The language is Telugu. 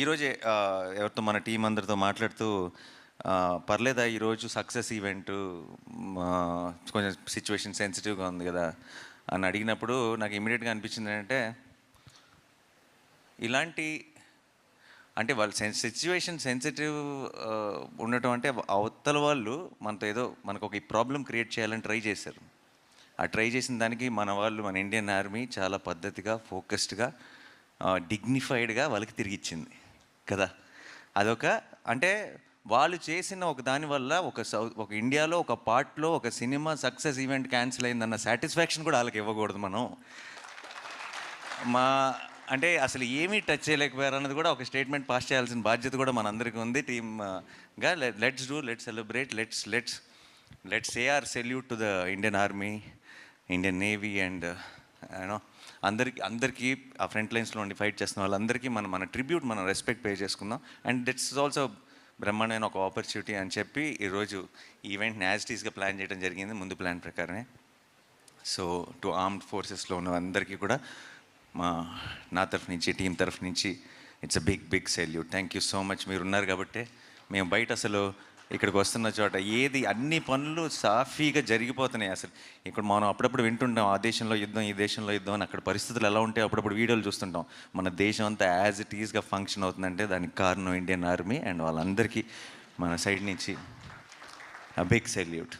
ఈరోజే ఎవరితో మన టీం అందరితో మాట్లాడుతూ పర్లేదా ఈరోజు సక్సెస్ ఈవెంటు కొంచెం సిచ్యువేషన్ సెన్సిటివ్గా ఉంది కదా అని అడిగినప్పుడు నాకు ఇమీడియట్గా అనిపించింది ఏంటంటే ఇలాంటి అంటే వాళ్ళు సిచ్యువేషన్ సెన్సిటివ్ ఉండటం అంటే అవతల వాళ్ళు మనతో ఏదో మనకు ఒక ప్రాబ్లం క్రియేట్ చేయాలని ట్రై చేశారు. ఆ ట్రై చేసిన దానికి మన వాళ్ళు మన ఇండియన్ ఆర్మీ చాలా పద్ధతిగా ఫోకస్డ్గా డిగ్నిఫైడ్గా వాళ్ళకి తిరిగిచ్చింది కదా. అదొక అంటే వాళ్ళు చేసిన ఒక దానివల్ల ఒక ఇండియాలో ఒక పార్ట్లో ఒక సినిమా సక్సెస్ ఈవెంట్ క్యాన్సిల్ అయిందన్న సాటిస్ఫాక్షన్ కూడా వాళ్ళకి ఇవ్వకూడదు మనం. అంటే అసలు ఏమీ టచ్ చేయలేకపోయారు అన్నది కూడా ఒక స్టేట్మెంట్ పాస్ చేయాల్సిన బాధ్యత కూడా మనందరికీ ఉంది టీమ్గా. Let's celebrate, let's say our salute to the Indian Army, Indian Navy and you know అందరికీ ఆ ఫ్రంట్ లైన్స్లో ఉండి ఫైట్ చేస్తున్న వాళ్ళందరికీ మన ట్రిబ్యూట్, మనం రెస్పెక్ట్ పే చేసుకుందాం. అండ్ దిట్స్ ఇస్ ఆల్సో బ్రహ్మాండమైన ఒక ఆపర్చునిటీ అని చెప్పి ఈరోజు ఈవెంట్ని యాజ్ టీస్గా ప్లాన్ చేయడం జరిగింది, ముందు ప్లాన్ ప్రకారమే. సో టు ఆర్మ్డ్ ఫోర్సెస్లో ఉన్న అందరికీ కూడా నా తరఫు నుంచి, టీం తరఫు నుంచి it's a big salute. Thank you so much. మీరు ఉన్నారు కాబట్టి మేము బయట అసలు ఇక్కడికి వస్తున్న చోట అన్ని పనులు సాఫీగా జరిగిపోతున్నాయి. అసలు ఇక్కడ మనం అప్పుడప్పుడు వింటుంటాం ఆ దేశంలో యుద్ధం, ఈ దేశంలో యుద్ధం అని. అక్కడ పరిస్థితులు ఎలా ఉంటాయి అప్పుడప్పుడు వీడియోలు చూస్తుంటాం. మన దేశం అంతా యాజ్ ఇట్ ఈస్గా ఫంక్షన్ అవుతుందంటే దానికి కారణం ఇండియన్ ఆర్మీ. అండ్ వాళ్ళందరికీ మన సైడ్ నుంచి బిగ్ సెల్యూట్.